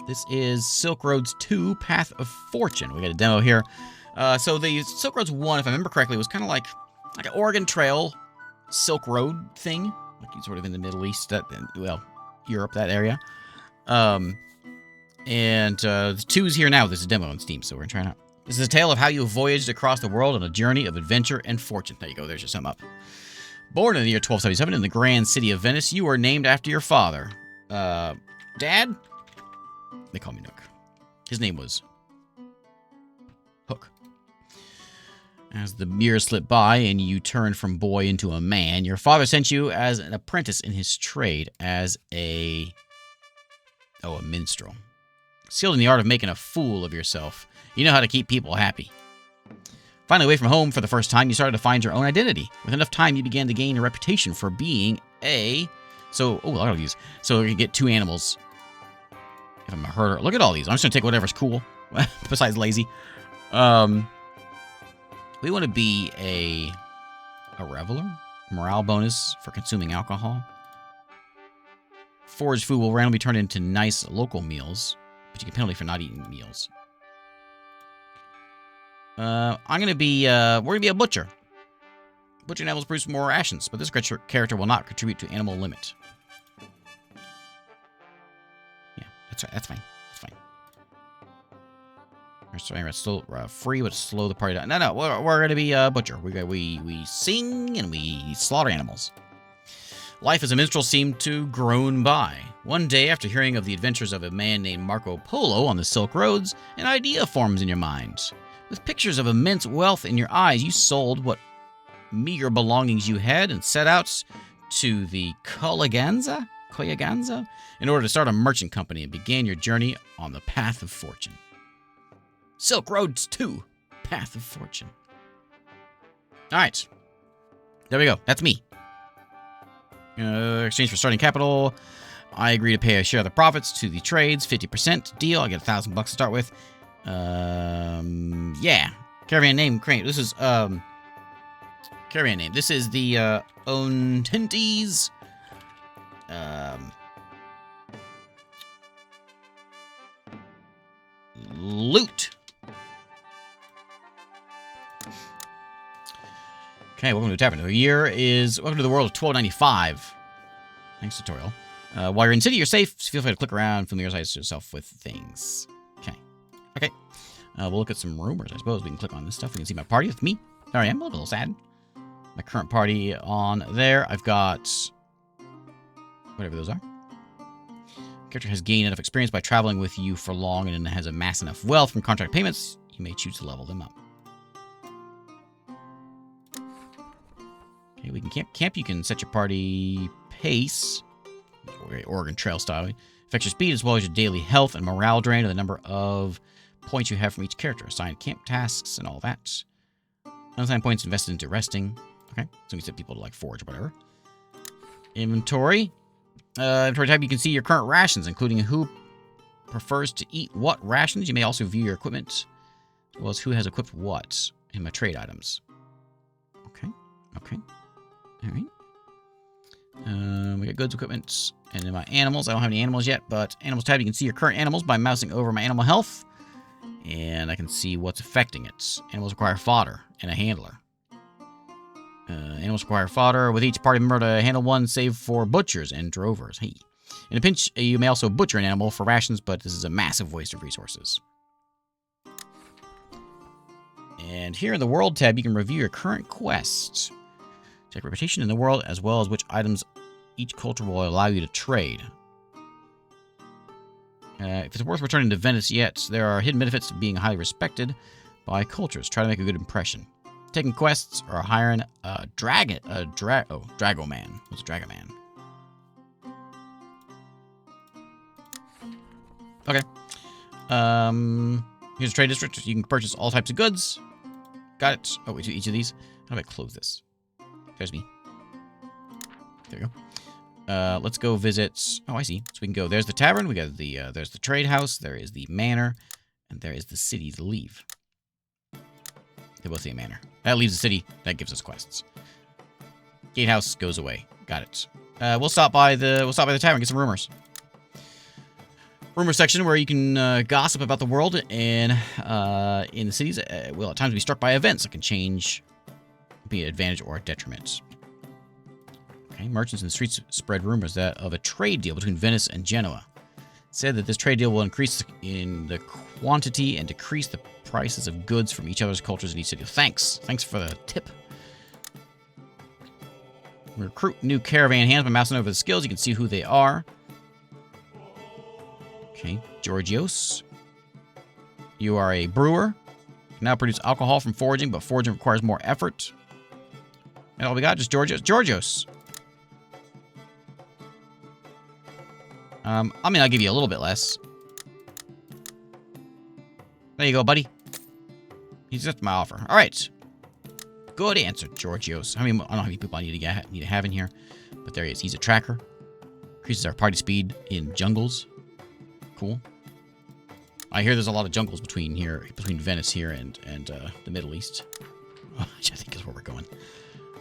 This is Silk Roads 2, Path of Fortune. We got a demo here. So the Silk Roads 1, if I remember correctly, was kind of like an Oregon Trail Silk Road thing. Like sort of in the Middle East, Europe, that area. The 2's here now. There's a demo on Steam, so we're going to try it out. This is a tale of how you voyaged across the world on a journey of adventure and fortune. There you go. There's your sum up. Born in the year 1277 in the grand city of Venice, you were named after your father. Dad? They call me Nook. His name was Hook. As the years slipped by and you turned from boy into a man, your father sent you as an apprentice in his trade as a minstrel. Skilled in the art of making a fool of yourself. You know how to keep people happy. Finally away from home for the first time, you started to find your own identity. With enough time, you began to gain a reputation for being So you can get 2 animals. If I'm a herder. Look at all these. I'm just going to take whatever's cool. Besides lazy. We want to be a reveler. Morale bonus for consuming alcohol. Foraged food will randomly turn into nice local meals. But you get penalty for not eating meals. We're going to be a butcher. Butchering animals produce more rations, but this character will not contribute to animal limit. Yeah, that's right. That's fine. That's fine. Free, but slow the party down. No, we're going to be a butcher. We sing and we slaughter animals. Life as a minstrel seemed to groan by. One day, after hearing of the adventures of a man named Marco Polo on the Silk Roads, an idea forms in your mind. With pictures of immense wealth in your eyes, you sold what meager belongings you had and set out to the Koyaganza in order to start a merchant company and began your journey on the Path of Fortune. Silk Roads 2, Path of Fortune. All right. There we go. That's me. Exchange for starting capital. I agree to pay a share of the profits to the trades, 50% deal. I get $1,000 to start with. Yeah. Caravan name, Crane. This is, Caravan name. This is the, Ontentes, loot. Okay, welcome to the tavern. Welcome to the world of 1295. Thanks, tutorial. While you're in city, you're safe. So feel free to click around, familiarize yourself with things. Okay. We'll look at some rumors, I suppose. We can click on this stuff. We can see my party with me. There I am. A little sad. My current party on there. I've got whatever those are. Character has gained enough experience by traveling with you for long and has amassed enough wealth from contract payments. You may choose to level them up. Okay, we can camp. You can set your party pace. Oregon Trail style. Affects your speed as well as your daily health and morale drain and the number of points you have from each character. Assign camp tasks and all that. Unassigned points invested into resting. Okay, so we set people to like forage or whatever. Inventory. Inventory tab, you can see your current rations, including who prefers to eat what rations. You may also view your equipment, as well as who has equipped what in my trade items. Okay. All right. We got goods, equipment, and then my animals. I don't have any animals yet, but animals tab, you can see your current animals by mousing over my animal health. And I can see what's affecting it. Animals require fodder and a handler. Animals require fodder with each party member to handle one, save for butchers and drovers. Hey. In a pinch, you may also butcher an animal for rations, but this is a massive waste of resources. And here in the World tab, you can review your current quest. Check reputation in the world, as well as which items each culture will allow you to trade. If it's worth returning to Venice yet, there are hidden benefits to being highly respected by cultures. Try to make a good impression. Taking quests or hiring a Dragoman. What's a Dragoman? Okay. Here's a trade district. You can purchase all types of goods. Got it. Oh, wait, each of these. How do I close this? There's me. There you go. Let's go visit. Oh, I see. So we can go. There's the tavern. We got the. There's the trade house. There is the manor, and there is the city to leave. They both say manor. That leaves the city. That gives us quests. Gatehouse goes away. Got it. We'll stop by the tavern. Get some rumors. rumor section where you can gossip about the world and in the cities. Will at times be struck by events that can change, be an advantage or a detriment. Okay, merchants in the streets spread rumors that of a trade deal between Venice and Genoa. Said that this trade deal will increase in the quantity and decrease the prices of goods from each other's cultures in each city. Thanks for the tip. Recruit new caravan hands by mousing over the skills. You can see who they are. Okay, Georgios. You are a brewer. You can now produce alcohol from foraging, but foraging requires more effort. And all we got, just Georgios. Georgios! I mean, I'll give you a little bit less. There you go, buddy. He's just my offer. All right. Good answer, Georgios. I don't know how many people I need to have in here, but there he is. He's a tracker. Increases our party speed in jungles. Cool. I hear there's a lot of jungles between Venice here and the Middle East, which I think is where we're going.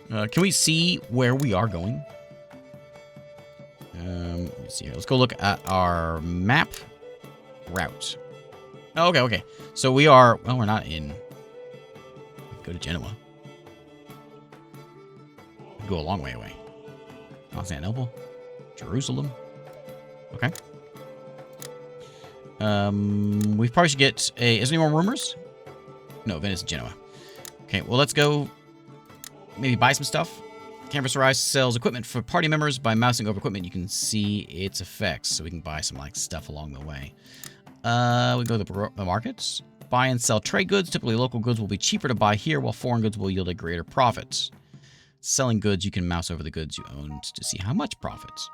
Can we see where we are going? Let me see here. Let's go look at our map route. Oh, okay. So we are, well, we're not in, go to Genoa. Go a long way away. Constantinople. Jerusalem. Okay. We probably should get a, is there any more rumors? No, Venice and Genoa. Okay, well, let's go maybe buy some stuff. Canvas sells equipment for party members. By mousing over equipment, you can see its effects. So we can buy some, like, stuff along the way. We go to the markets. Buy and sell trade goods. Typically, local goods will be cheaper to buy here, while foreign goods will yield a greater profit. Selling goods, you can mouse over the goods you own to see how much profits.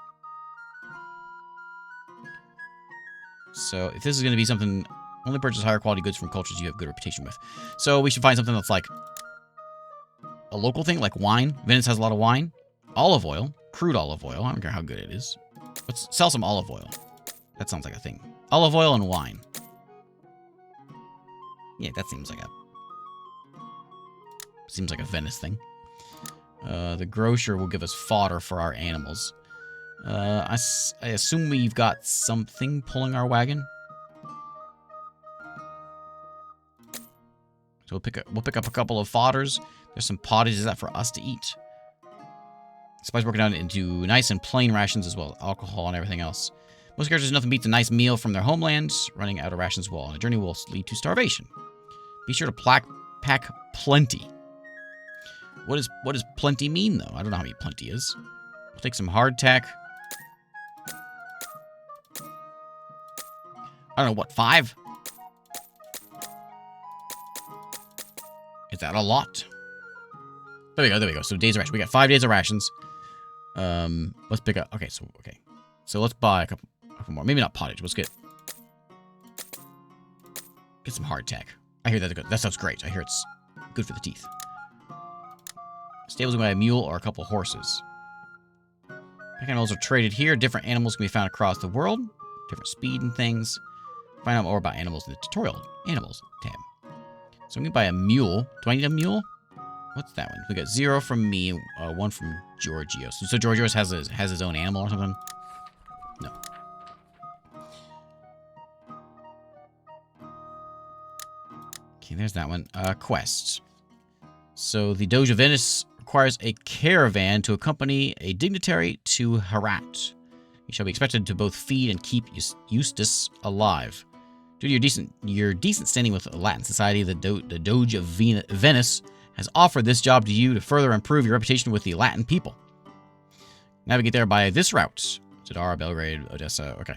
So if this is going to be something, only purchase higher quality goods from cultures you have good reputation with. So we should find something that's like a local thing, like wine. Venice has a lot of wine. Olive oil. Crude olive oil. I don't care how good it is. Let's sell some olive oil. That sounds like a thing. Olive oil and wine. Yeah, that seems like a Venice thing. The grocer will give us fodder for our animals. I assume we've got something pulling our wagon. So we'll pick up a couple of fodders. There's some pottage. Is that for us to eat? Spice broken down into nice and plain rations as well as alcohol and everything else. Most characters, nothing beats a nice meal from their homelands. Running out of rations while on a journey will lead to starvation. Be sure to pack plenty. What does plenty mean, though? I don't know how many plenty is. We'll take some hardtack. I don't know, what, 5? Is that a lot? There we go. So days of rations. We got 5 days of rations. Let's pick up. Okay. So let's buy a couple more. Maybe not pottage. Let's get some hardtack. I hear that sounds great. I hear it's good for the teeth. Stables can buy a mule or a couple horses. Pack animals are traded here. Different animals can be found across the world. Different speed and things. Find out more about animals in the tutorial. Animals tab. So I'm going to buy a mule. Do I need a mule? What's that one? We got 0 from me, 1 from Georgios. So Georgios has his own animal or something? No. Okay, there's that one. Quests. So the Doge of Venice requires a caravan to accompany a dignitary to Herat. You shall be expected to both feed and keep Eustace alive. Due to your decent standing with Latin society, the Doge of Venice has offered this job to you to further improve your reputation with the Latin people. Navigate there by this route. Zadar, Belgrade, Odessa. Okay.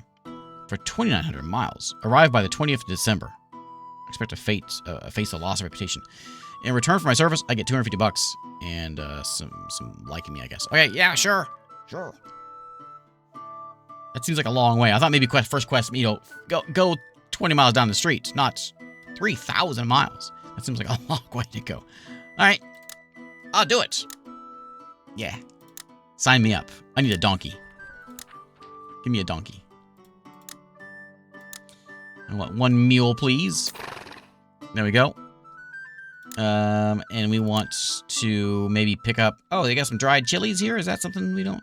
For 2,900 miles. Arrive by the 20th of December. Expect to face a loss of reputation. In return for my service, I get $250 and some liking me, I guess. Okay, yeah, sure. That seems like a long way. I thought maybe first quest, go 20 miles down the street, not 3,000 miles. That seems like a long way to go. All right, I'll do it. Yeah, sign me up. I need a donkey. Give me a donkey. I want 1 mule, please. There we go. And we want to maybe pick up... Oh, they got some dried chilies here? Is that something we don't...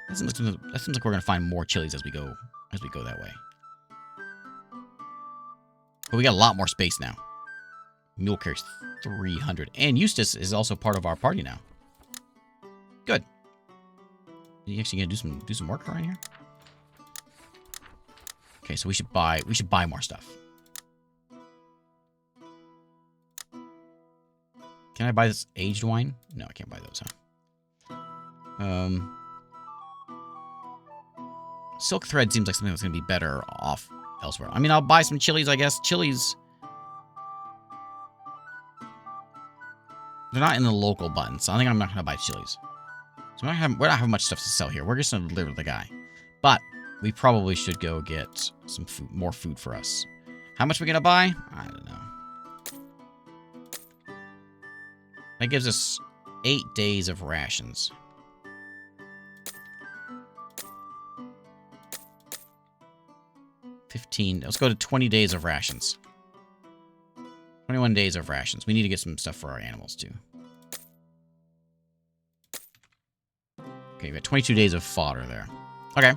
That seems like we're going to find more chilies as we go that way. But we got a lot more space now. Mule carries 300. And Eustace is also part of our party now. Good. You actually gonna do some work around here? Okay, so we should buy more stuff. Can I buy this aged wine? No, I can't buy those, huh? Silk thread seems like something that's gonna be better off elsewhere. I mean, I'll buy some chilies, I guess. Chilies, they're not in the local buttons, so I think I'm not gonna buy chilies. So we're not having much stuff to sell here. We're just gonna deliver the guy. But we probably should go get some food, more food for us. How much are we gonna buy? I don't know. That gives us 8 days of rations. 15. Let's go to 20 days of rations. 21 days of rations. We need to get some stuff for our animals, too. Okay, we got 22 days of fodder there. Okay.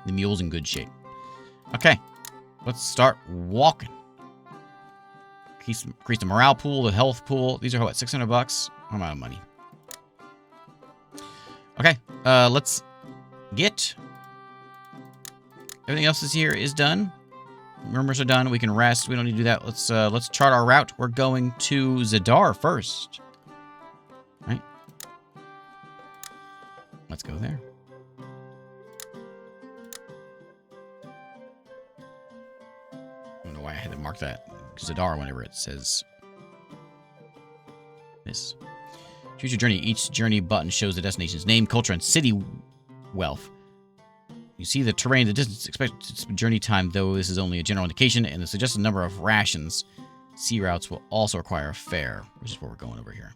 The mule's in good shape. Okay. Let's start walking. Increase the morale pool, the health pool. These are what, 600 bucks? I'm out of money. Okay. Let's get... Everything else is done. Rumors are done. We can rest. We don't need to do that. Let's chart our route. We're going to Zadar first. Right? Let's go there. I don't know why I had to mark that Zadar whenever it says this. Choose your journey. Each journey button shows the destination's name, culture, and city wealth. You see the terrain, the distance, expected journey time, though this is only a general indication, and the suggested number of rations. Sea routes will also require a fare, which is where we're going over here.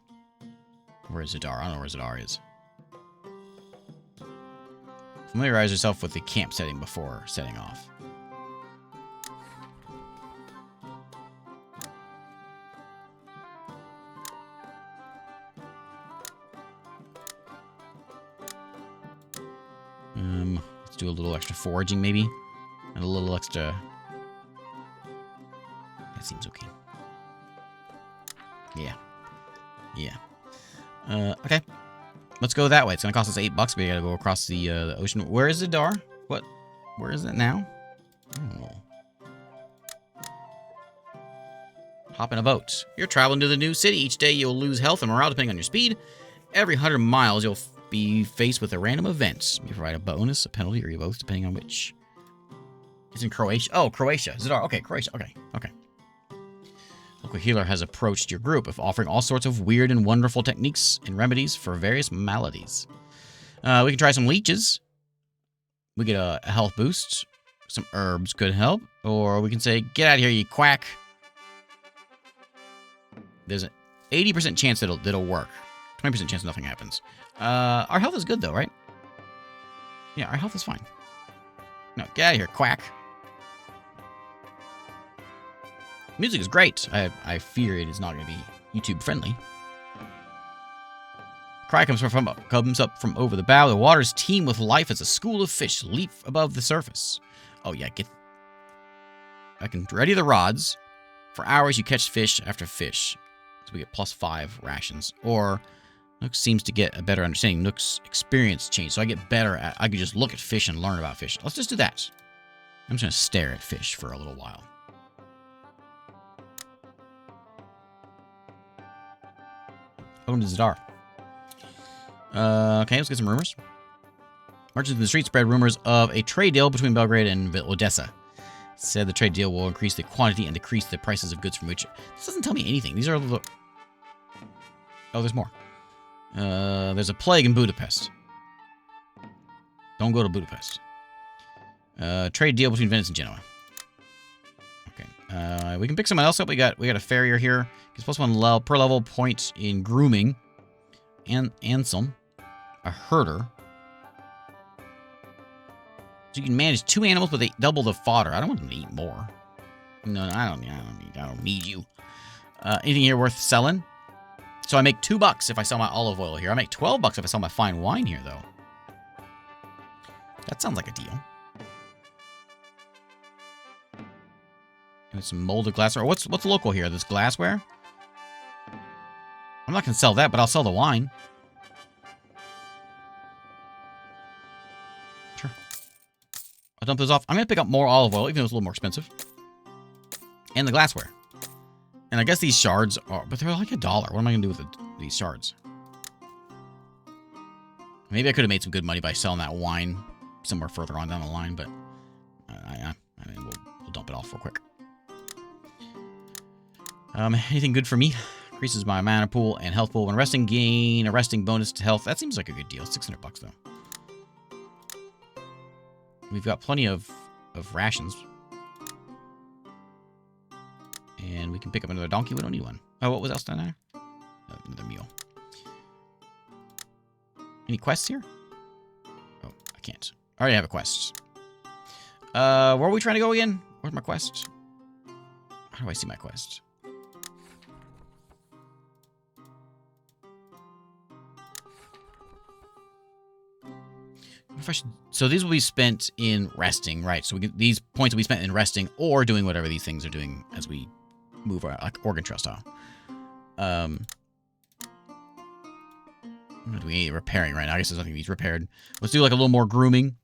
Where is Zadar? I don't know where Zadar is. Familiarize yourself with the camp setting before setting off. Let's do a little extra foraging, maybe. And a little extra... That seems okay. Yeah. Yeah. Okay. Let's go that way. It's going to cost us $8. We got to go across the ocean. Where is Zadar? What? Where is it now? Oh. Hop in a boat. You're traveling to the new city. Each day you'll lose health and morale depending on your speed. Every 100 miles you'll be faced with a random event. You provide a bonus, a penalty, or both, depending on which. It's in Croatia. Oh, Croatia. Zadar. Okay, Croatia. Okay. Local healer has approached your group of offering all sorts of weird and wonderful techniques and remedies for various maladies. We can try some leeches. We get a health boost. Some herbs could help. Or we can say, get out of here, you quack. There's an 80% chance that it'll work. 20% chance nothing happens. Our health is good, though, right? Yeah, our health is fine. No, get out of here, quack. Music is great. I fear it is not going to be YouTube friendly. Cry comes up from over the bow. The waters teem with life as a school of fish leap above the surface. Oh yeah, I can ready the rods. For hours you catch fish after fish. So we get +5 rations. Or Nook seems to get a better understanding. Nook's experience changed, so I get better at... I could just look at fish and learn about fish. Let's just do that. I'm just going to stare at fish for a little while. Welcome to Zadar. Okay, let's get some rumors. Merchants in the street spread rumors of a trade deal between Belgrade and Odessa. Said the trade deal will increase the quantity and decrease the prices of goods from which... This doesn't tell me anything. These are... Oh, there's more. There's a plague in Budapest. Don't go to Budapest. Trade deal between Venice and Genoa. Okay. We can pick someone else up. We got a farrier here. Gets +1 per level point in grooming. And Anselm. A herder. So you can manage 2 animals, but they double the fodder. I don't want them to eat more. No, I don't need you. Anything here worth selling? So I make $2 if I sell my olive oil here. I make $12 if I sell my fine wine here, though. That sounds like a deal. And some molded glassware. What's local here? This glassware? I'm not going to sell that, but I'll sell the wine. Sure. I'll dump those off. I'm going to pick up more olive oil, even though it's a little more expensive. And the glassware. And I guess these shards are... But they're like $1. What am I going to do with these shards? Maybe I could have made some good money by selling that wine somewhere further on down the line, but... I mean, we'll dump it off real quick. Anything good for me? Increases my mana pool and health pool. When resting, gain a resting bonus to health. That seems like a good deal. $600 though. We've got plenty of rations. And we can pick up another donkey. We don't need one. Oh, what was else down there? Another mule. Any quests here? Oh, I can't. I already have a quest. Where are we trying to go again? Where's my quest? How do I see my quest? If I should, so these will be spent in resting, right? So these points will be spent in resting or doing whatever these things are doing as we move our like organ trail style. What do we need repairing right now? I guess there's nothing needs repaired. Let's do like a little more grooming.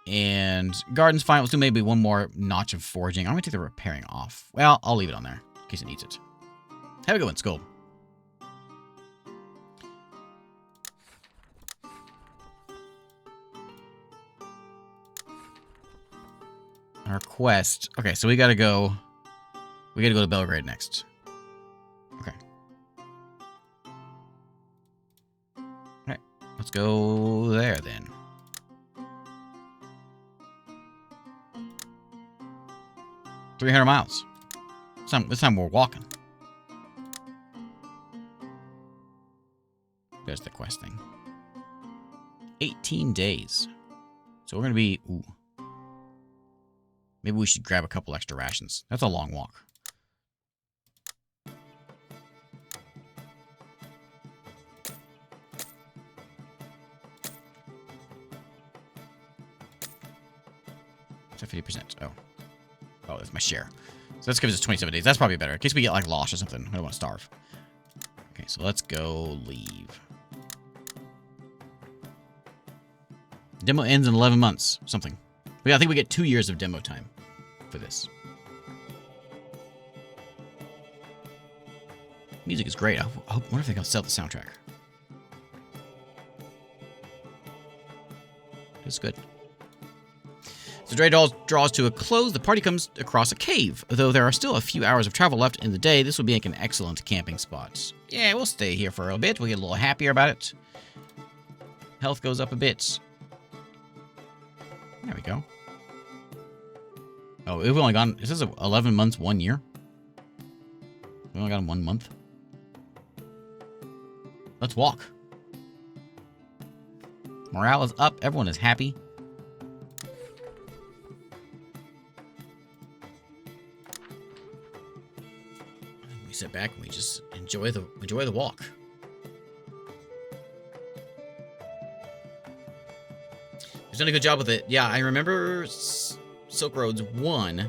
And garden's fine. Let's do maybe one more notch of foraging. I'm going to take the repairing off. Well, I'll leave it on there in case it needs it. Have a good one, Skull. Our quest. Okay, so we gotta go to Belgrade next. Okay. Alright, let's go there then. $300 miles. This time we're walking. There's the quest thing. 18 days. So we're gonna be... Ooh. Maybe we should grab a couple extra rations. That's a long walk. It's at 50%. Oh. Oh, that's my share. So that's gives us 27 days. That's probably better. In case we get, like, lost or something. I don't want to starve. Okay, so let's go leave. Demo ends in 11 months. Something. I think we get 2 years of demo time for this. Music is great. I wonder if they can sell the soundtrack. It's good. So the day draws to a close. The party comes across a cave. Though there are still a few hours of travel left in the day, this will make an excellent camping spot. Yeah, we'll stay here for a bit. We'll get a little happier about it. Health goes up a bit. There we go. Oh, we've only gone... This is 11 months, 1 year. We only got 1 month. Let's walk. Morale is up. Everyone is happy. We sit back and we just enjoy the walk. He's done a good job with it. Yeah, I remember Silk Roads 1.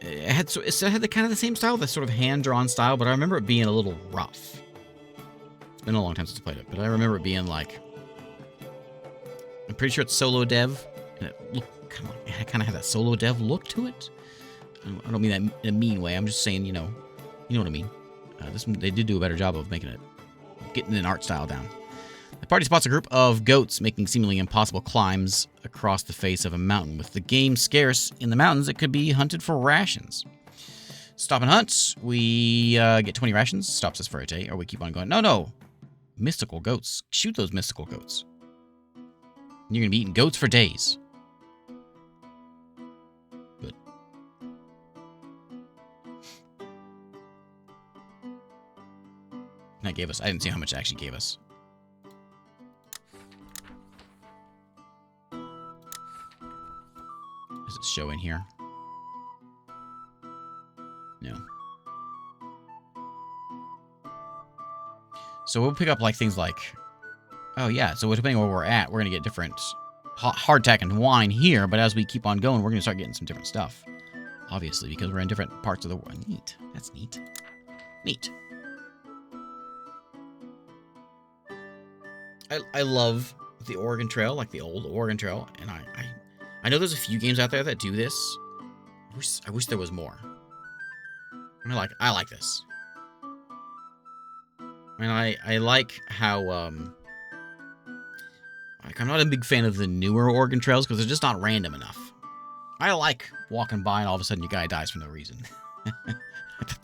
It had the kind of the same style, the sort of hand-drawn style, but I remember it being a little rough. It's been a long time since I played it, but I remember it being like... I'm pretty sure it's solo dev, and it kind of had that solo dev look to it. I don't mean that in a mean way. I'm just saying, you know what I mean. They did do a better job of making it, getting an art style down. The party spots a group of goats making seemingly impossible climbs across the face of a mountain. With the game scarce in the mountains, it could be hunted for rations. Stop and hunt. We get 20 rations. Stops us for a day, or we keep on going. No. Mystical goats. Shoot those mystical goats. You're going to be eating goats for days. Good. That gave us... I didn't see how much it actually gave us. Does it show in here? No. So we'll pick up like things like... Oh yeah, so depending on where we're at, we're going to get different hardtack and wine here, but as we keep on going, we're going to start getting some different stuff. obviously, because we're in different parts of the world. Neat. That's neat. Neat. I love the Oregon Trail, like the old Oregon Trail, and I know there's a few games out there that do this. I wish there was more. I like this. And I like how like I'm not a big fan of the newer Oregon Trails because they're just not random enough. I like walking by and all of a sudden your guy dies for no reason.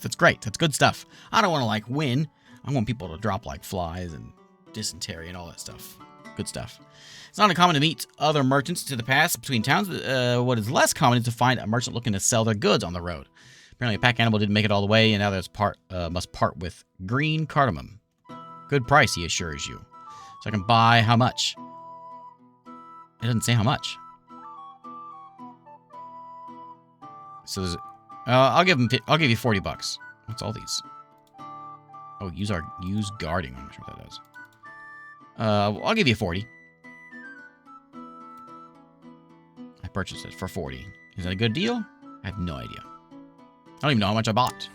That's great. That's good stuff. I don't want to like win. I want people to drop like flies and dysentery and all that stuff. Good stuff. It's not uncommon to meet other merchants to the pass between towns. What is less common is to find a merchant looking to sell their goods on the road. Apparently, a pack animal didn't make it all the way, and now there's must part with green cardamom. Good price, he assures you. So I can buy how much? It doesn't say how much. So there's, I'll give you $40. What's all these? Oh, use guarding. I'm not sure what that does. I'll give you 40. I purchased it for 40. Is that a good deal? I have no idea. I don't even know how much I bought.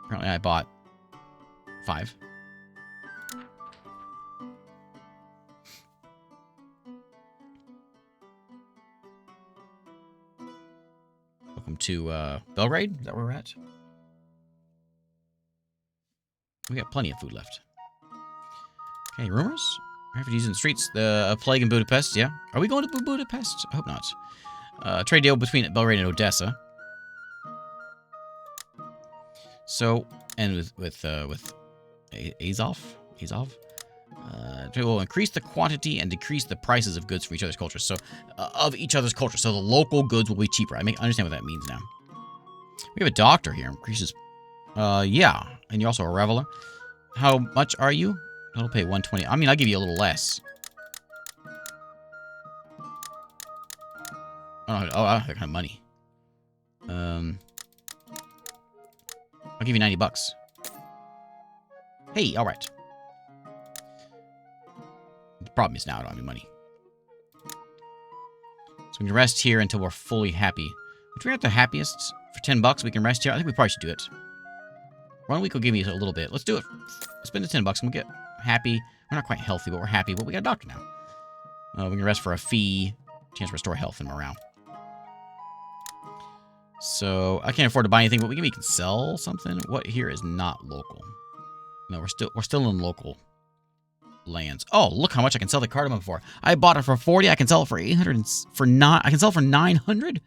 Apparently I bought 5. Welcome to Belgrade. Is that where we're at? We got plenty of food left. Okay, rumors? Refugees in the streets. The plague in Budapest, yeah. Are we going to Budapest? I hope not. Trade deal between Belgrade and Odessa. So, and with Azov? Will increase the quantity and decrease the prices of goods from each other's cultures. So, of each other's culture. So the local goods will be cheaper. I understand what that means now. We have a doctor here. Increases. Yeah. And you're also a reveler. How much are you? I'll pay 120. I mean, I'll give you a little less. I have that kind of money. I'll give you $90. Hey, all right. The problem is now I don't have any money. So we can rest here until we're fully happy. If we're at the happiest for $10, we can rest here. I think we probably should do it. 1 week will give me a little bit. Let's do it. Spend the $10 and we'll get happy. We're not quite healthy, but we're happy. But we got a doctor now. We can rest for a fee. Chance to restore health and morale. So I can't afford to buy anything, but we can sell something. What here is not local? No, we're still in local lands. Oh, look how much I can sell the cardamom for. I bought it for 40. I can sell it for 800 I can sell it for 900.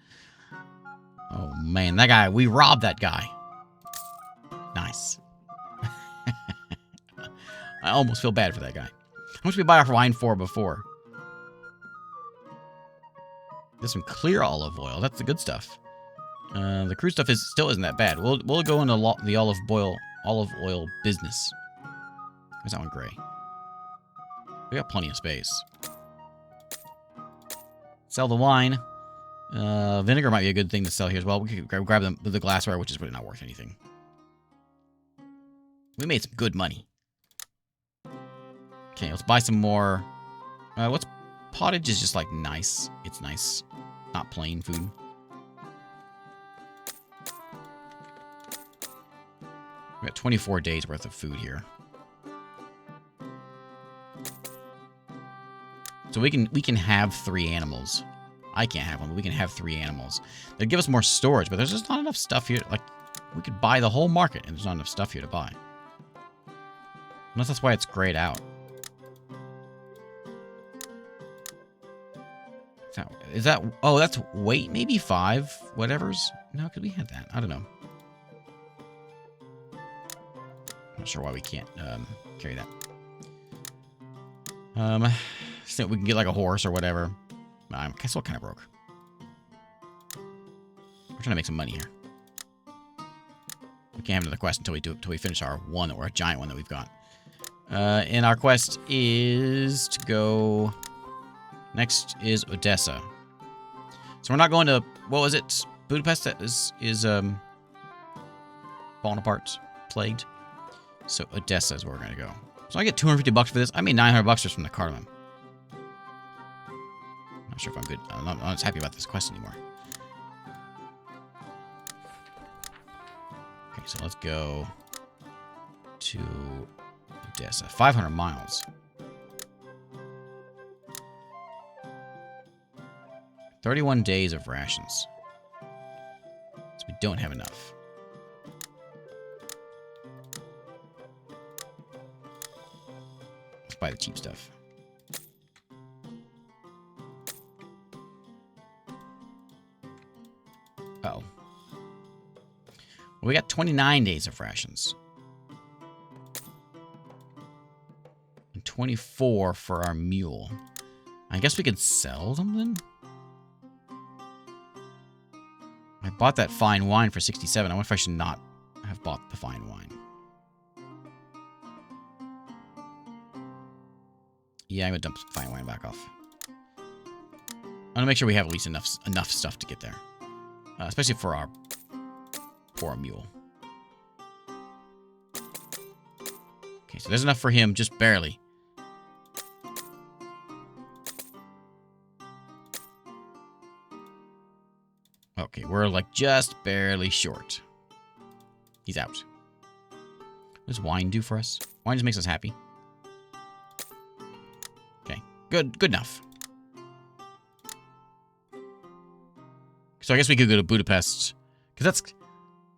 Oh man, that guy. We robbed that guy. Nice. I almost feel bad for that guy. How much did we buy our wine for before? There's some clear olive oil. That's the good stuff. The crude stuff still isn't that bad. We'll go into the olive oil business. Where's that one gray? We got plenty of space. Sell the wine. Vinegar might be a good thing to sell here as well. We could grab the glassware, which is really not worth anything. We made some good money. Okay, let's buy some more. What's pottage is just like nice. It's nice. Not plain food. We got 24 days worth of food here. So we can have 3 animals. I can't have one, but we can have 3 animals. They'll give us more storage, but there's just not enough stuff here. Like, we could buy the whole market, and there's not enough stuff here to buy. Unless that's why it's grayed out. Is that... Oh, that's weight, maybe 5 whatevers? No, because we had that. I don't know. Not sure why we can't carry that. So we can get like a horse or whatever. I'm still kind of broke. We're trying to make some money here. We can't have another quest until we finish our one or a giant one that we've got. And our quest is to go. Next is Odessa. So we're not going to, what was it? Budapest that is falling apart, plagued. So Odessa is where we're gonna go. So I get $250 for this. I made $900 just from the cardamom. Not sure if I'm good. I'm not as happy about this quest anymore. So let's go to Odessa. 500 miles. 31 days of rations. So we don't have enough. Let's buy the cheap stuff. Uh-oh. We got 29 days of rations. And 24 for our mule. I guess we could sell them then? I bought that fine wine for 67. I wonder if I should not have bought the fine wine. Yeah, I'm going to dump some fine wine back off. I'm going to make sure we have at least enough stuff to get there. Especially for our poor mule. Okay, so there's enough for him, just barely. Okay, we're like just barely short. He's out. What does wine do for us? Wine just makes us happy. Okay, good enough. So I guess we could go to Budapest, because that's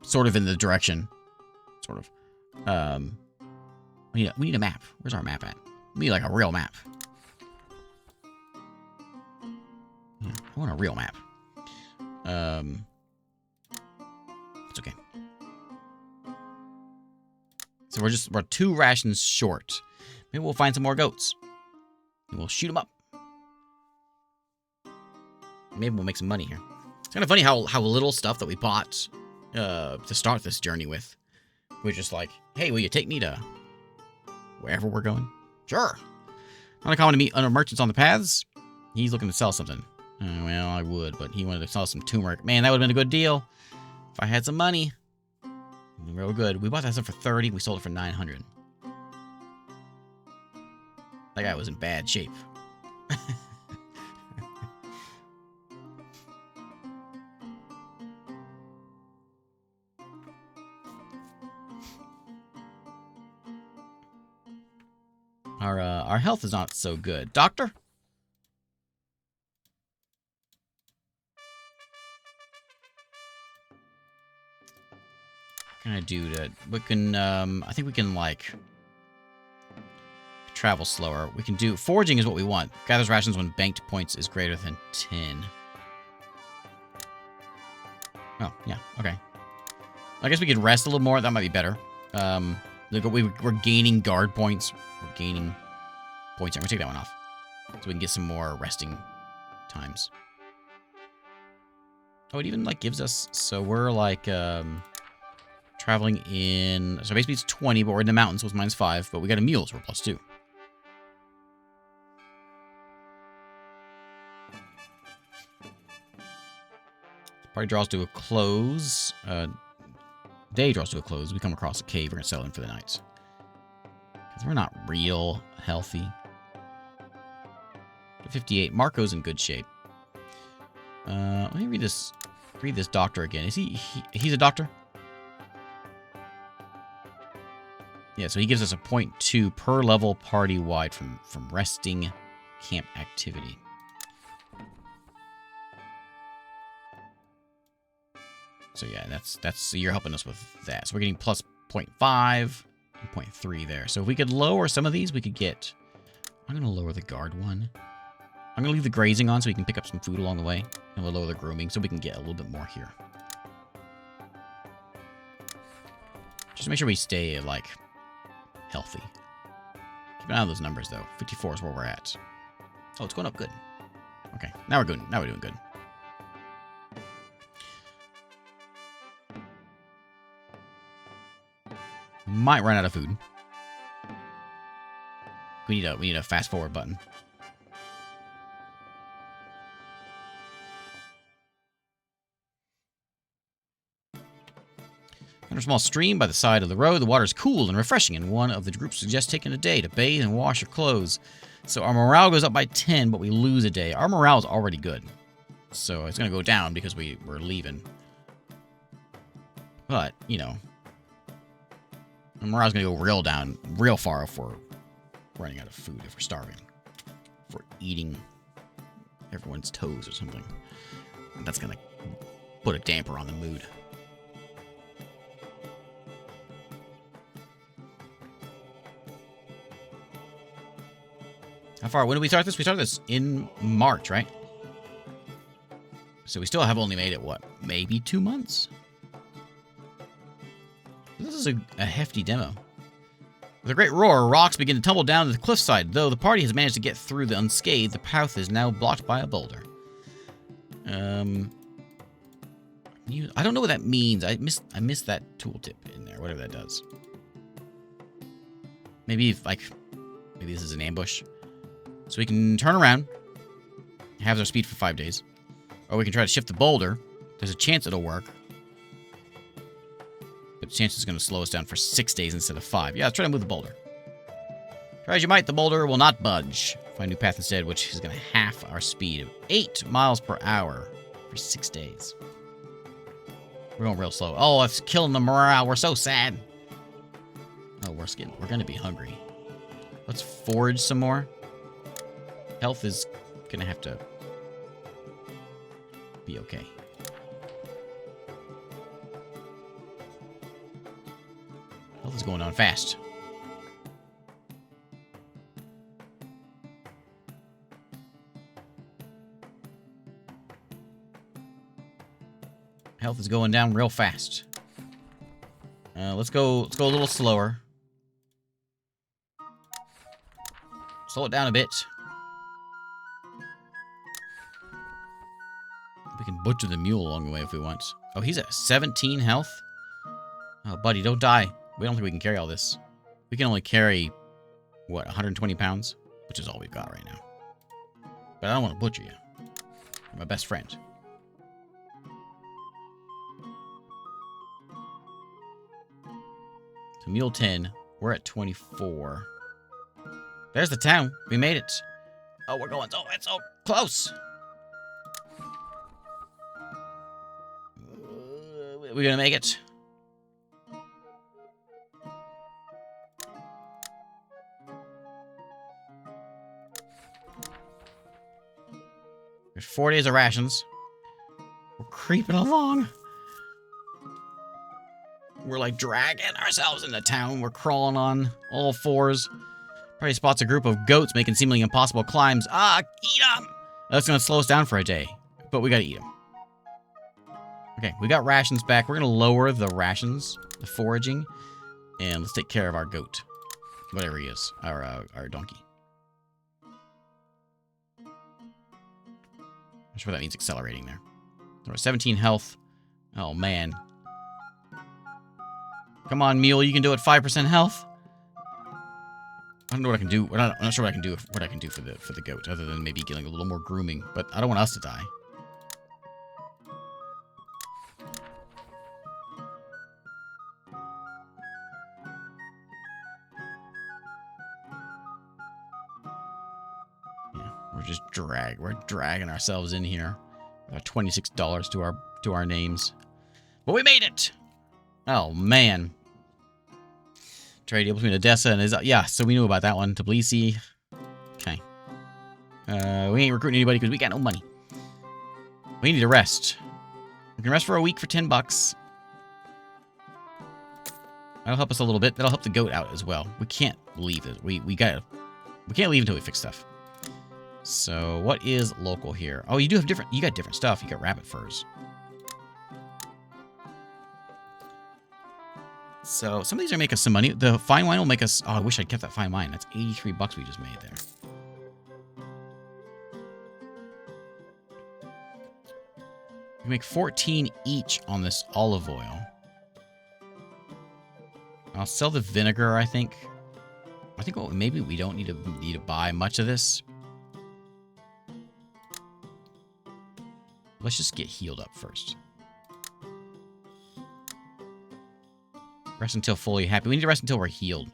sort of in the direction. Sort of. We need a map. Where's our map at? We need like a real map. Yeah, I want a real map. It's okay. So we're 2 rations short. Maybe we'll find some more goats. And we'll shoot them up. Maybe we'll make some money here. It's kind of funny how little stuff that we bought to start this journey with. We're just like, hey, will you take me to wherever we're going? Sure. Not uncommon to meet other merchants on the paths. He's looking to sell something. Well, I would, but he wanted to sell some turmeric. Man, that would have been a good deal. If I had some money. Real good. We bought that stuff for 30. We sold it for 900. That guy was in bad shape. Our health is not so good. Doctor? What can I do to... We can, I think we can, like... travel slower. We can do... Foraging is what we want. Gathers rations when banked points is greater than 10. Oh, yeah. Okay. I guess we could rest a little more. That might be better. We're gaining guard points. We're gaining points. I'm going to take that one off. So we can get some more resting times. Oh, it even, like, gives us... So we're, like, traveling in... So basically it's 20, but we're in the mountains, so it's -5. But we got a mule, so we're +2. Party draws to a close. Day draws to a close. We come across a cave. We're going to settle in for the night. Because we're not real healthy. 58. Marco's in good shape. Let me read this doctor again. Is he's a doctor? Yeah, so he gives us a 0.2 per level party-wide from resting camp activity. So yeah, that's you're helping us with that. So we're getting plus 0.5 and 0.3 there. So if we could lower some of these, we could get... I'm going to lower the guard one. I'm going to leave the grazing on so we can pick up some food along the way. And we'll lower the grooming so we can get a little bit more here. Just to make sure we stay, like, healthy. Keep an eye on those numbers, though. 54 is where we're at. Oh, it's going up good. Okay, now we're good. Now we're doing good. Might run out of food. We need a fast forward button. Under a small stream by the side of the road, the water is cool and refreshing, and one of the group suggests taking a day to bathe and wash your clothes. So our morale goes up by 10, but we lose a day. Our morale is already good. So it's going to go down because we're leaving. But, you know, And morale's gonna go real down, real far if we're running out of food, if we're starving. If we're eating everyone's toes or something. That's gonna put a damper on the mood. How far? When did we start this? We started this in March, right? So we still have only made it, what, maybe 2 months? This is a hefty demo. With a great roar, rocks begin to tumble down to the cliffside. Though the party has managed to get through the unscathed, the path is now blocked by a boulder. I don't know what that means. I missed that tooltip in there, whatever that does. Maybe maybe this is an ambush. So we can turn around, have our speed for 5 days, or we can try to shift the boulder. There's a chance it'll work, but the chance is going to slow us down for 6 days instead of 5. Yeah, let's try to move the boulder. Try as you might, the boulder will not budge. Find a new path instead, which is going to half our speed of 8 miles per hour for 6 days. We're going real slow. Oh, it's killing the morale. We're so sad. Oh, we're going to be hungry. Let's forage some more. Health is going to have to be okay. Health is going on fast. Health is going down real fast. Let's go a little slower. Slow it down a bit. We can butcher the mule along the way if we want. Oh, he's at 17 health? Oh, buddy, don't die. We don't think we can carry all this. We can only carry, what, 120 pounds? Which is all we've got right now. But I don't want to butcher you. You're my best friend. So mule 10. We're at 24. There's the town. We made it. Oh, we're going so it's so close. We're gonna make it. There's 4 days of rations. We're creeping along. We're like dragging ourselves into town. We're crawling on all fours. Probably spots a group of goats making seemingly impossible climbs. Ah, eat them! That's gonna slow us down for a day, but we gotta eat them. Okay, we got rations back. We're gonna lower the rations, the foraging, and let's take care of our goat, whatever he is, our donkey. I'm sure that means accelerating there. So we're at 17 health. Oh man! Come on, mule, you can do it. 5% health. I don't know what I can do. I'm not sure what I can do. What I can do for the goat, other than maybe getting a little more grooming. But I don't want us to die. Yeah, we're dragging ourselves in here. About $26 to our names, but we made it. Oh man. Trade deal between Odessa and yeah, so we knew about that one. Tbilisi. Okay. We ain't recruiting anybody because we got no money. We need to rest. We can rest for a week for $10. That'll help us a little bit. That'll help the goat out as well. We can't leave it. We can't leave until we fix stuff. So what is local here? Oh, you got different stuff. You got rabbit furs. So some of these are make us some money. The fine wine will make us... Oh, I wish I'd kept that fine wine. That's $83 we just made there. We make 14 each on this olive oil. I'll sell the vinegar, I think. I think maybe we don't need to buy much of this. Let's just get healed up first. Rest until fully happy. We need to rest until we're healed.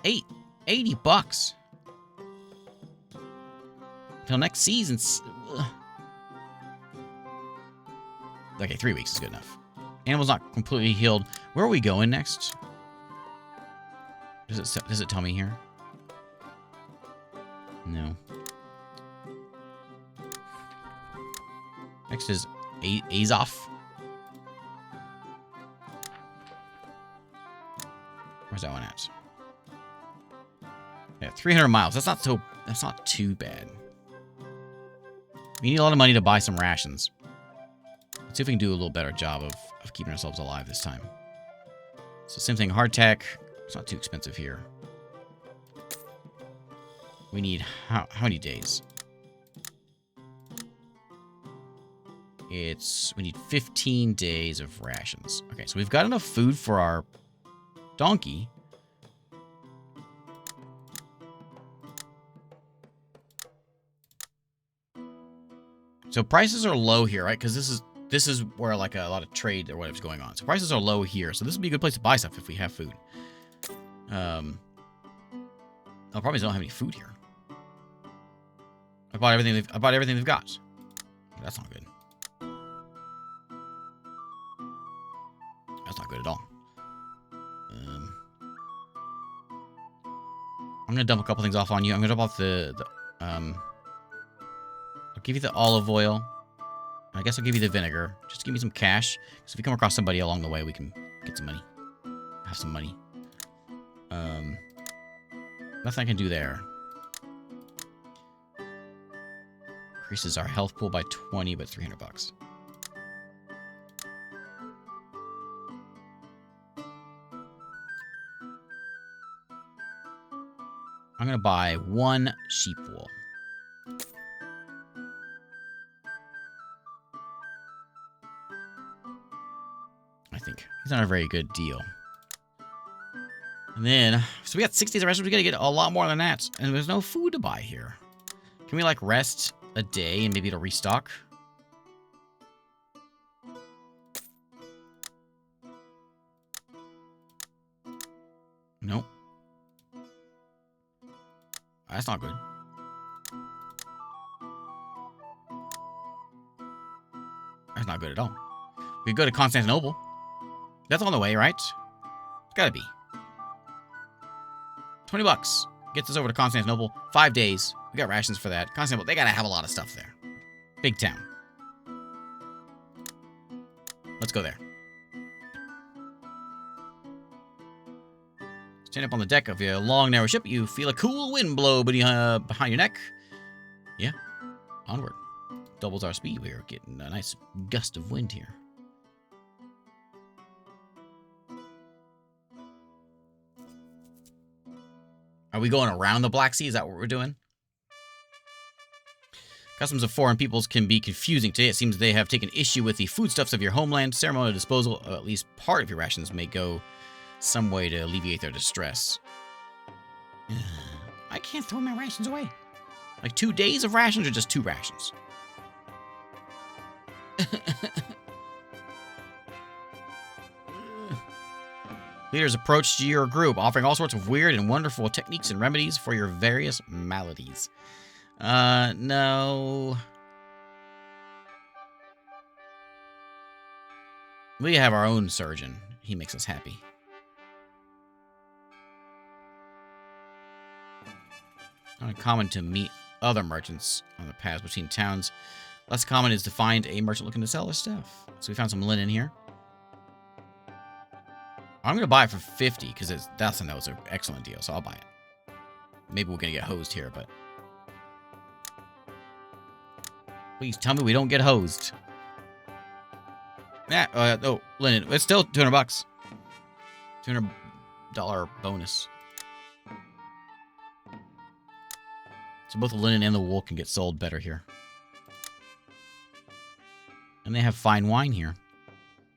$80. Until next season. Okay, 3 weeks is good enough. Animal's not completely healed. Where are we going next? Does it tell me here? No. Next is Azov. Where's that one at? Yeah, 300 miles. That's not too bad. We need a lot of money to buy some rations. Let's see if we can do a little better job of keeping ourselves alive this time. So same thing, hardtack. It's not too expensive here. We need how many days? We need 15 days of rations. Okay, so we've got enough food for our donkey. So prices are low here, right? Because this is where like a lot of trade or whatever's going on. So prices are low here. So this would be a good place to buy stuff if we have food. Oh, probably don't have any food here. I bought everything they've got. That's not good. That's not good at all. I'm gonna dump a couple things off on you. I'm gonna dump off I'll give you the olive oil. I guess I'll give you the vinegar. Just give me some cash. So if we come across somebody along the way, we can get some money. Have some money. Nothing I can do there. Increases our health pool by 20, but 300 bucks. I'm going to buy 1 sheep wool. I think. It's not a very good deal. And then, so we got 6 days of rations. We got to get a lot more than that. And there's no food to buy here. Can we, like, rest a day and maybe it'll restock? Nope. That's not good. That's not good at all. We could go to Constantinople. That's on the way, right? It's gotta be. 20 bucks. Gets us over to Constantinople. 5 days. We got rations for that. Constantinople, they gotta have a lot of stuff there. Big town. Let's go there. Stand up on the deck of your long, narrow ship. You feel a cool wind blow behind your neck. Yeah. Onward. Doubles our speed. We're getting a nice gust of wind here. Are we going around the Black Sea? Is that what we're doing? Customs of foreign peoples can be confusing. Today, it seems they have taken issue with the foodstuffs of your homeland. Ceremonial disposal of at least part of your rations may go some way to alleviate their distress. I can't throw my rations away. Like 2 days of rations or just 2 rations? Leaders approached your group, offering all sorts of weird and wonderful techniques and remedies for your various maladies. No. We have our own surgeon. He makes us happy. Not common to meet other merchants on the paths between towns. Less common is to find a merchant looking to sell their stuff. So we found some linen here. I'm going to buy it for 50 because that's an excellent deal, so I'll buy it. Maybe we're going to get hosed here, but... Please tell me we don't get hosed. Oh, linen. It's still 200 bucks. $200 bonus. So both the linen and the wool can get sold better here. And they have fine wine here.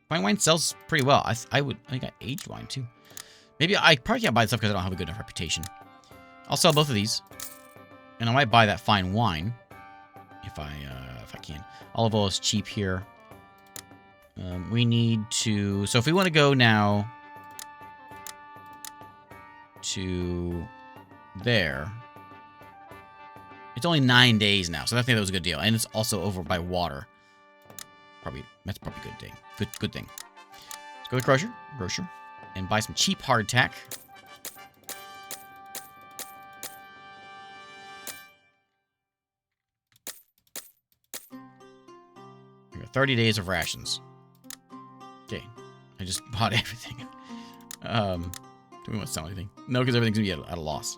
Fine wine sells pretty well. I think I aged wine too. Maybe I probably can't buy this stuff because I don't have a good enough reputation. I'll sell both of these. And I might buy that fine wine. If I can. Olive oil is cheap here. We need to... So if we want to go now to there... It's only 9 days now, so I think that was a good deal. And it's also over by water. That's probably a good thing. Good thing. Let's go to the grocer, and buy some cheap hardtack. 30 days of rations. Okay. I just bought everything. Do we want to sell anything? No, because everything's going to be at a loss.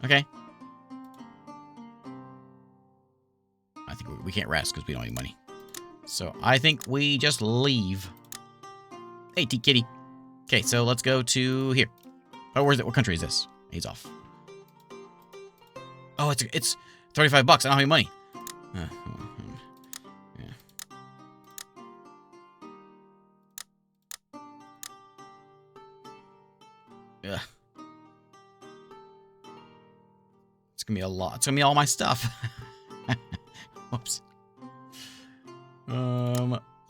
Okay. I think we can't rest because we don't have any money. So I think we just leave. Hey, T-Kitty. Okay, so let's go to here. Oh, where's it? What country is this? He's off. Oh, it's $35. I don't have any money. Yeah. It's gonna be a lot. It's gonna be all my stuff. Whoops.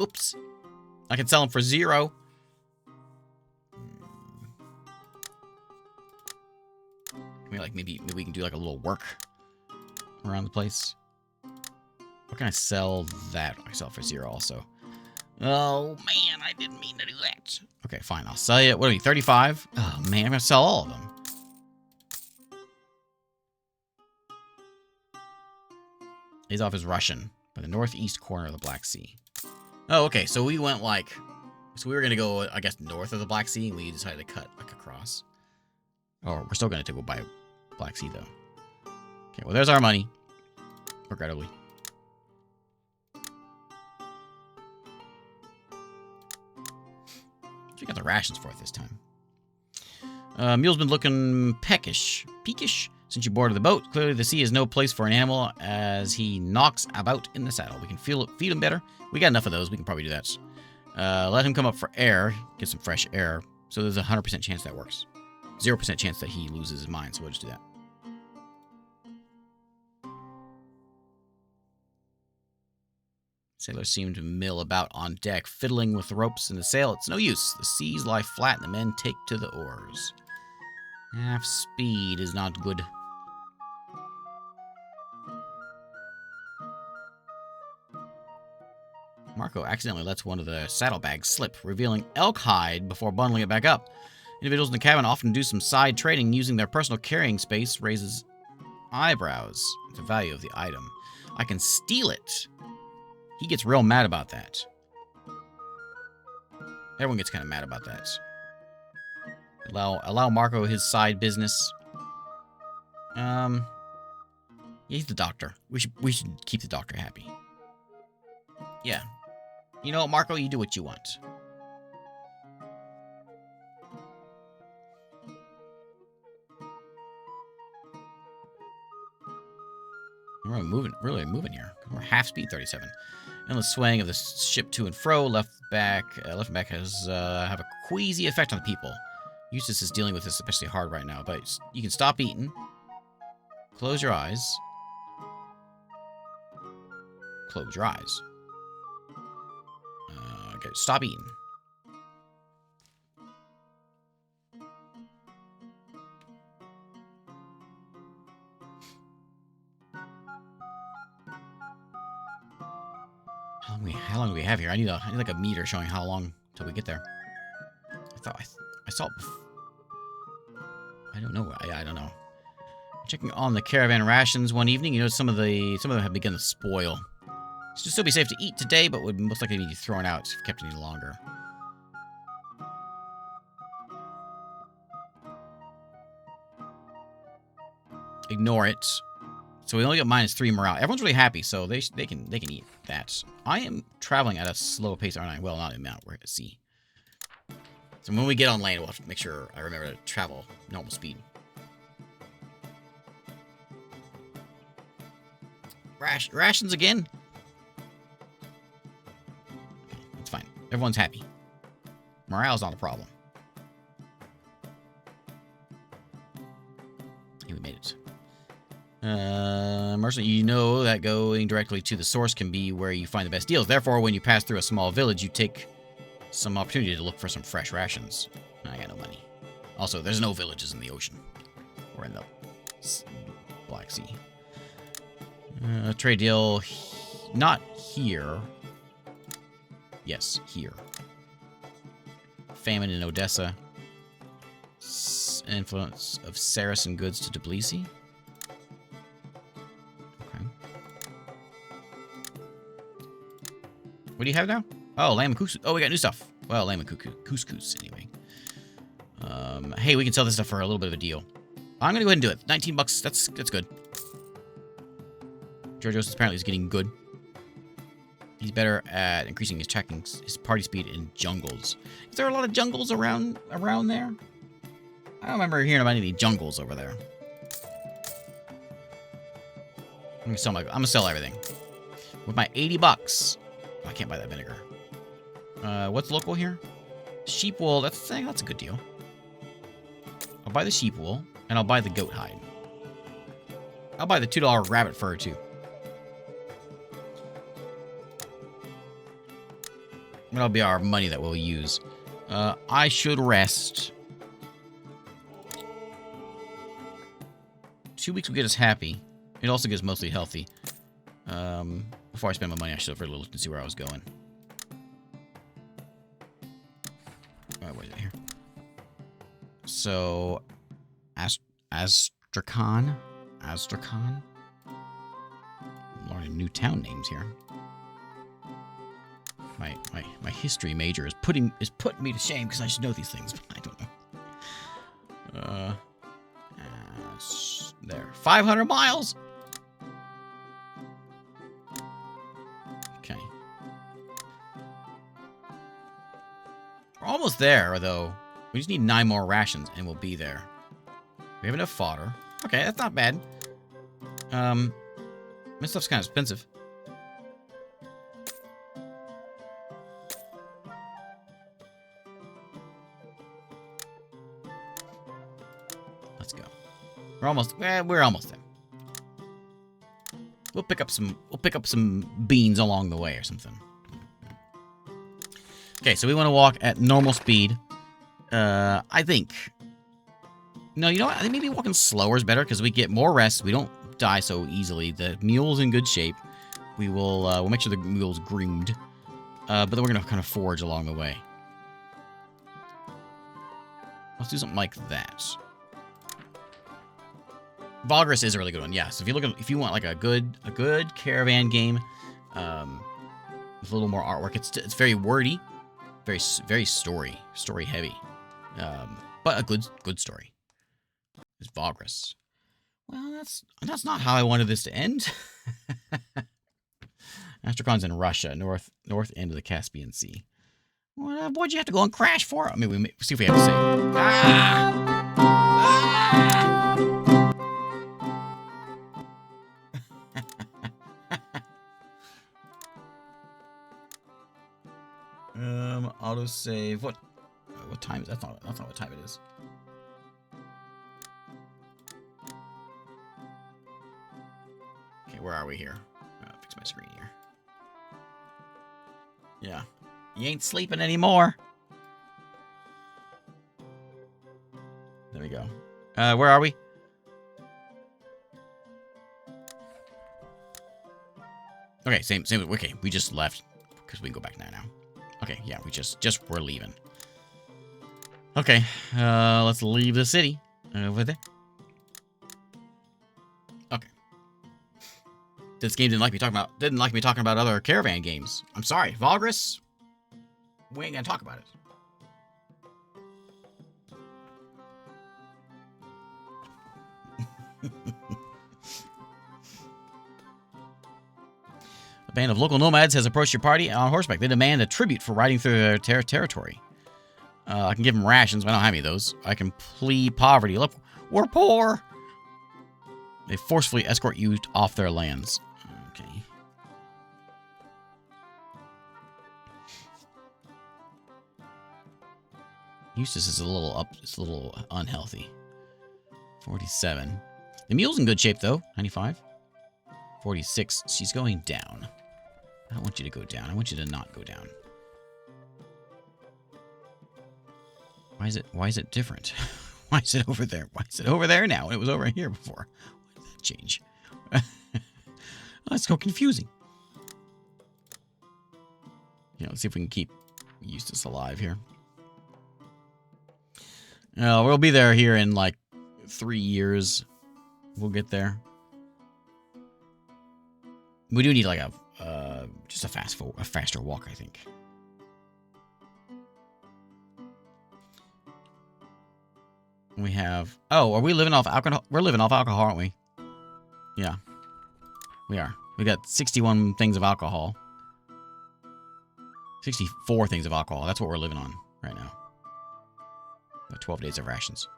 Oops. I can sell them for 0. Maybe we can do like a little work around the place. What can I sell that? I sell it for 0 also. Oh man, I didn't mean to do that. Okay, fine. I'll sell you. What are we? 35? Oh man, I'm gonna sell all of them. Azov is Russian, by the northeast corner of the Black Sea. Oh, okay. So we went like, so we were gonna go, I guess, north of the Black Sea, and we decided to cut like across. Or we're still gonna go by Black Sea though. Okay, well there's our money. Regrettably. We got the rations for it this time. Mule's been looking peakish since you boarded the boat. Clearly the sea is no place for an animal as he knocks about in the saddle. We can feed him better. We got enough of those. We can probably do that. Let him come up for air. Get some fresh air. So there's a 100% chance that works. 0% chance that he loses his mind. So we'll just do that. Sailors seem to mill about on deck, fiddling with the ropes in the sail. It's no use. The seas lie flat and the men take to the oars. Half speed is not good. Marco accidentally lets one of the saddlebags slip, revealing elk hide before bundling it back up. Individuals in the cabin often do some side trading using their personal carrying space, raises eyebrows at the value of the item. I can steal it. He gets real mad about that. Everyone gets kind of mad about that. Allow Marco his side business. He's the doctor. We should keep the doctor happy. Yeah. You know what, Marco? You do what you want. We're really moving here. We're half speed 37. Endless swaying of the ship to and fro. Left and back has have a queasy effect on the people. Eustace is dealing with this especially hard right now, but you can stop eating. Close your eyes. Close your eyes. Okay, stop eating. How long do we have here? I need like a meter showing how long till we get there. I saw it before. I don't know. I don't know. Checking on the caravan rations one evening, you know some of them have begun to spoil. Should still be safe to eat today, but would most likely be thrown out if kept any longer. Ignore it. So we only got -3 morale. Everyone's really happy, so they can eat that. I am traveling at a slow pace, aren't I? Well, not in Mount. We're at sea. So when we get on land, we'll have to make sure I remember to travel normal speed. Rations again? It's fine. Everyone's happy. Morale's not a problem. Hey, we made it. Mercy, you know that going directly to the source can be where you find the best deals. Therefore, when you pass through a small village, you take some opportunity to look for some fresh rations. I got no money. Also, there's no villages in the ocean. Or in the Black Sea. Trade deal. Not here. Yes, here. Famine in Odessa. Influence of Saracen goods to Tbilisi. What do you have now? Oh, lamb and couscous. Oh, we got new stuff. Well, lamb and couscous, anyway. Hey, we can sell this stuff for a little bit of a deal. I'm gonna go ahead and do it. 19 bucks. That's good. Georgios apparently is getting good. He's better at increasing his party speed in jungles. Is there a lot of jungles around there? I don't remember hearing about any jungles over there. I'm gonna sell everything. With my 80 bucks. Oh, I can't buy that vinegar. What's local here? Sheep wool. That's a good deal. I'll buy the sheep wool, and I'll buy the goat hide. I'll buy the $2 rabbit fur, too. That'll be our money that we'll use. I should rest. 2 weeks will get us happy. It also gets mostly healthy. Before I spend my money, I should have really looked and see where I was going. What is it here? So, Astrakhan. I'm learning new town names here. My history major is putting me to shame because I should know these things, but I don't know. There, 500 miles. Okay, we're almost there, though. We just need 9 more rations, and we'll be there. We have enough fodder. Okay, that's not bad. This stuff's kind of expensive. Let's go. We're almost there. We'll pick up some beans along the way or something. Okay, so we want to walk at normal speed. I think. No, you know what? I think maybe walking slower is better because we get more rest. We don't die so easily. The mule's in good shape. We'll make sure the mule's groomed. But then we're gonna kind of forage along the way. Let's do something like that. Belgrade is a really good one. Yeah. So if you want like a good caravan game, with a little more artwork, it's very wordy, very story heavy, but a good story. It's Belgrade. Well, that's not how I wanted this to end. Astrakhan's in Russia, north end of the Caspian Sea. Well, what'd you have to go and crash for? I mean, we see if we have to say. Autosave. What time is that? That's not what time it is. Okay, where are we here? I'll fix my screen here. Yeah. You ain't sleeping anymore. There we go. Where are we? Okay, same. Okay, we just left because we can go back now. Okay, yeah, we're leaving. Okay, let's leave the city over there. Okay. This game didn't like me talking about other caravan games. I'm sorry, Belgrade. We ain't gonna talk about it. A band of local nomads has approached your party on horseback. They demand a tribute for riding through their territory. I can give them rations, but I don't have any of those. I can plead poverty. Look, we're poor. They forcefully escort you off their lands. Okay. Eustace is a little unhealthy. 47. The mule's in good shape, though. 95. 46. She's going down. I don't want you to go down. I want you to not go down. Why is it different? Why is it over there? Why is it over there now? It was over here before. Why did that change? That's so confusing. Yeah, let's see if we can keep Eustace alive here. We'll be there here in like 3 years. We'll get there. We do need like a Just a faster walk, I think. We have... Oh, are we living off alcohol? We're living off alcohol, aren't we? Yeah. We are. We got 61 things of alcohol. 64 things of alcohol. That's what we're living on right now. 12 days of rations.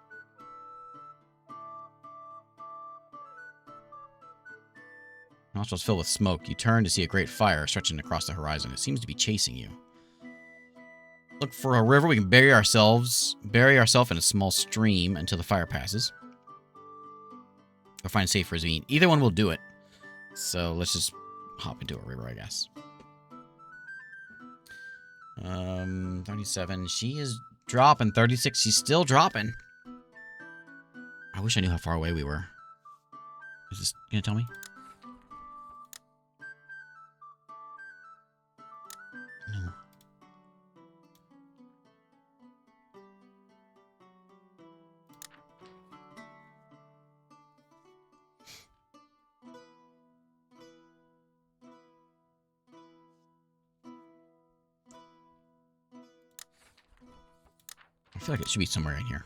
Nostrils filled with smoke. You turn to see a great fire stretching across the horizon. It seems to be chasing you. Look for a river. We can bury ourselves in a small stream until the fire passes. Or find safe ravine. Either one will do it. So let's just hop into a river, I guess. 37. She is dropping. 36. She's still dropping. I wish I knew how far away we were. Is this gonna tell me? No. I feel like it should be somewhere in here.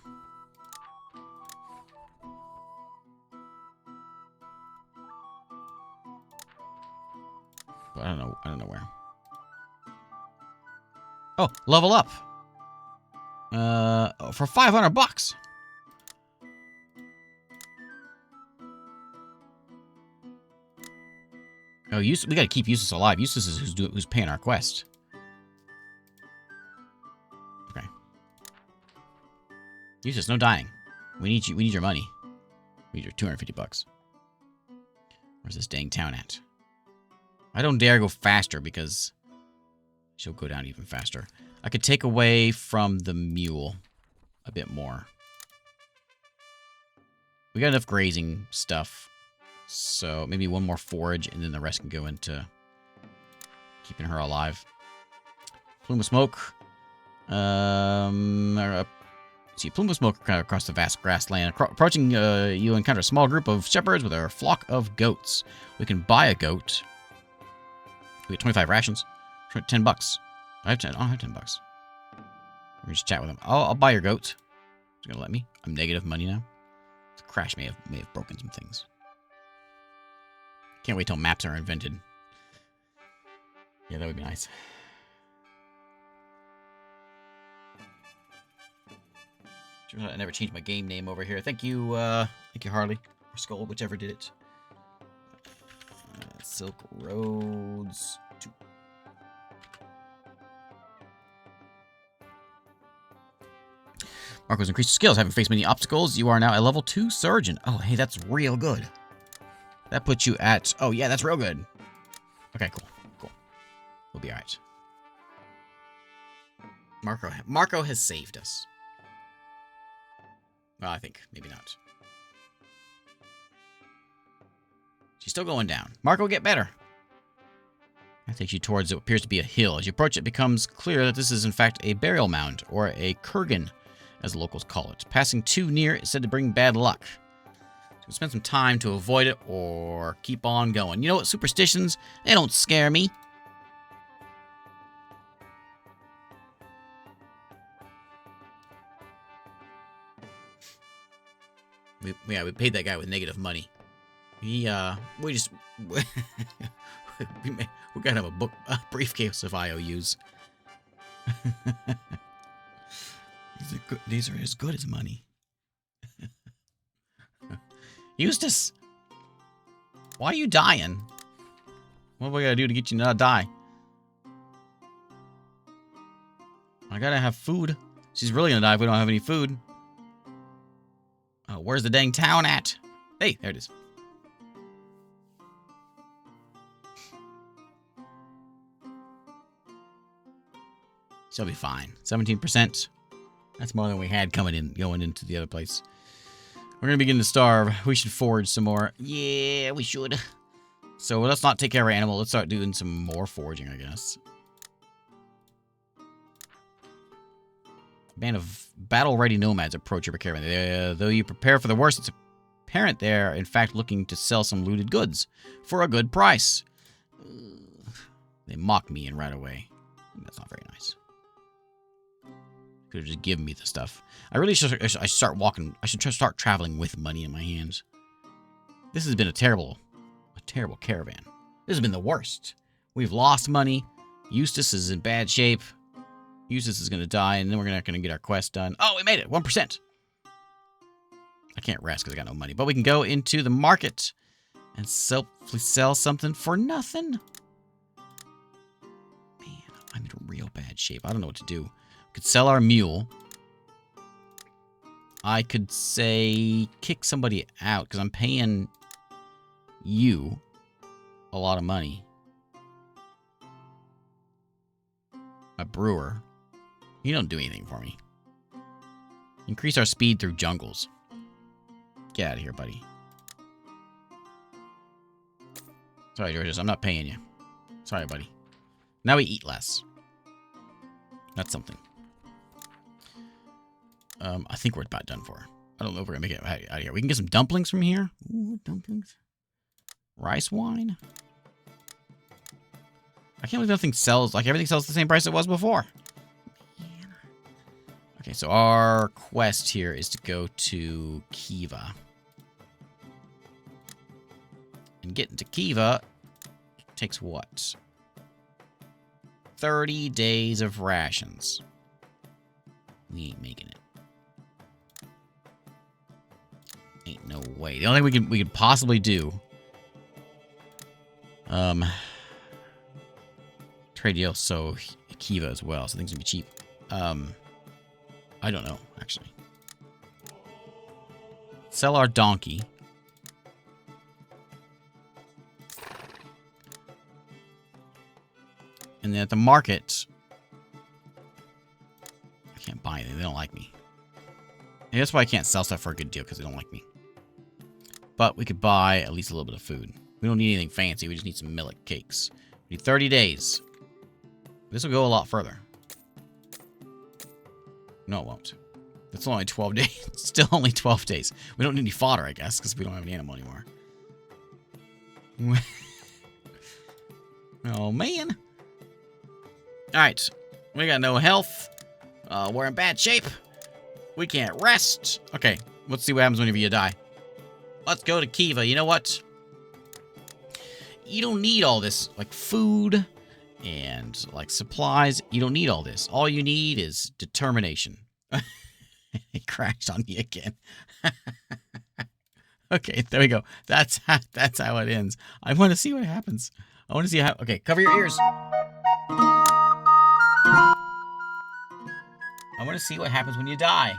But I don't know where. Oh, level up. For $500. Oh, we gotta keep Eustace alive. Eustace is who's paying our quest. Okay. Eustace, no dying. We need you. We need your money. We need your $250. Where's this dang town at? I don't dare go faster because she'll go down even faster. I could take away from the mule a bit more. We got enough grazing stuff. So maybe one more forage and then the rest can go into keeping her alive. Plume of smoke. See, plume of smoke kind of across the vast grassland. Approaching, you encounter a small group of shepherds with a flock of goats. We can buy a goat. We get 25 rations. For $10. I don't have $10. Let me just chat with him. I'll buy your goat. He's gonna let me. I'm negative money now. The crash may have broken some things. Can't wait till maps are invented. Yeah, that would be nice. I never changed my game name over here. Thank you, Harley. Or Skull, whichever did it. Silk Roads 2. Marco's increased skills. Having faced many obstacles, you are now a level 2 surgeon. Oh, hey, that's real good. That puts you at... Oh, yeah, that's real good. Okay, cool. Cool. We'll be alright. Marco has saved us. Well, I think. Maybe not. She's still going down. Marco, get better. That takes you towards what appears to be a hill. As you approach, it becomes clear that this is, in fact, a burial mound, or a kurgan, as the locals call it. Passing too near is said to bring bad luck. So spend some time to avoid it, or keep on going. You know what? Superstitions, they don't scare me. We paid that guy with negative money. We just we got him a briefcase of IOUs. These are as good as money. Eustace, why are you dying? What do we gotta do to get you to not die? I gotta have food. She's really gonna die if we don't have any food. Oh, where's the dang town at? Hey, there it is. She'll be fine. 17%. That's more than we had going into the other place. We're going to begin to starve. We should forage some more. Yeah, we should. So let's not take care of our animal. Let's start doing some more foraging, I guess. A band of battle-ready nomads approach your caravan. Though you prepare for the worst, it's apparent they're, in fact, looking to sell some looted goods for a good price. They mock me and right away. That's not very nice. Could have just given me the stuff. I really should. I should start walking. I should start traveling with money in my hands. This has been a terrible caravan. This has been the worst. We've lost money. Eustace is in bad shape. Eustace is going to die, and then we're not going to get our quest done. Oh, we made it. 1%. I can't rest because I got no money. But we can go into the market and sell something for nothing. Man, I'm in real bad shape. I don't know what to do. We could sell our mule. I could say kick somebody out because I'm paying you a lot of money. A brewer. You don't do anything for me. Increase our speed through jungles. Get out of here, buddy. Sorry, Georges, I'm not paying you. Sorry, buddy. Now we eat less. That's something. I think we're about done for. I don't know if we're gonna make it out of here. We can get some dumplings from here. Ooh, dumplings. Rice wine. I can't believe nothing sells. Like, everything sells the same price it was before. Man. Okay, so our quest here is to go to Kiva. And getting to Kiva takes what? 30 days of rations. We ain't making it. Ain't no way. The only thing we could possibly do... trade deal, so Kiva as well, so things can be cheap. I don't know, actually. Sell our donkey. And then at the market, I can't buy anything. They don't like me. And that's why I can't sell stuff for a good deal, because they don't like me. But we could buy at least a little bit of food. We don't need anything fancy. We just need some millet cakes. We need 30 days. This will go a lot further. No, it won't. It's only 12 days. It's still only 12 days. We don't need any fodder, I guess, because we don't have any animal anymore. Oh, man. Alright. We got no health. We're in bad shape. We can't rest. Okay, let's see what happens whenever you die. Let's go to Kiva. You know what? You don't need all this, like, food and, like, supplies. You don't need all this. All you need is determination. It crashed on me again. Okay, there we go. That's how it ends. I want to see what happens. I want to see how... Okay, cover your ears. I want to see what happens when you die.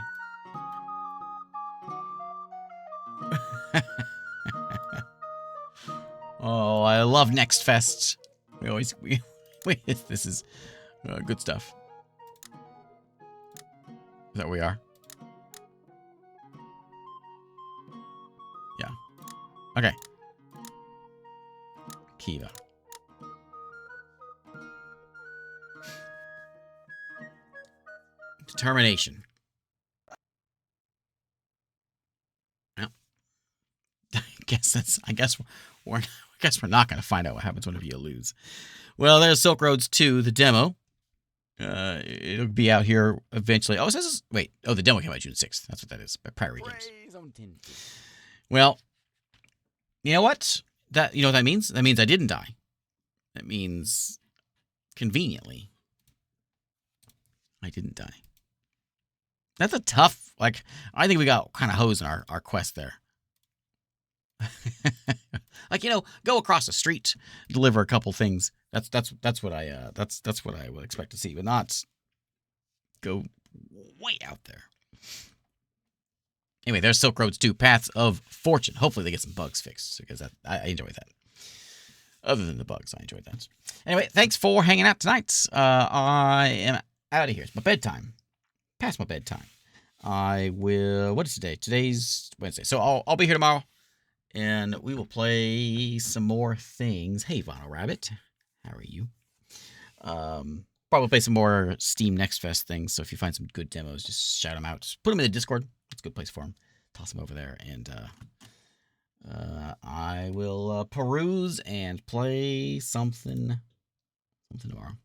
Oh, I love Next Fest. This is good stuff. Is that where we are? Yeah. Okay. Kiva. Determination. Well, I guess we're not going to find out what happens whenever you lose. Well, there's Silk Roads 2, the demo. It'll be out here eventually. Oh, it says... Wait. Oh, the demo came out June 6th. That's what that is. By Priory Games. Well, you know what? You know what that means? That means I didn't die. That means, conveniently, I didn't die. That's a tough... Like, I think we got kind of hosed in our quest there. Like, you know, go across the street, deliver a couple things. That's what I would expect to see, but not go way out there. Anyway, there's Silk Roads 2, Paths of Fortune. Hopefully they get some bugs fixed, because I enjoy that. Other than the bugs, I enjoyed that. Anyway, thanks for hanging out tonight. I am out of here. It's my bedtime. Past my bedtime. I will... What is today? Today's Wednesday. So I'll be here tomorrow. And we will play some more things. Hey, Vono Rabbit. How are you? Probably play some more Steam Next Fest things. So if you find some good demos, just shout them out. Just put them in the Discord. It's a good place for them. Toss them over there. And I will peruse and play something Something tomorrow.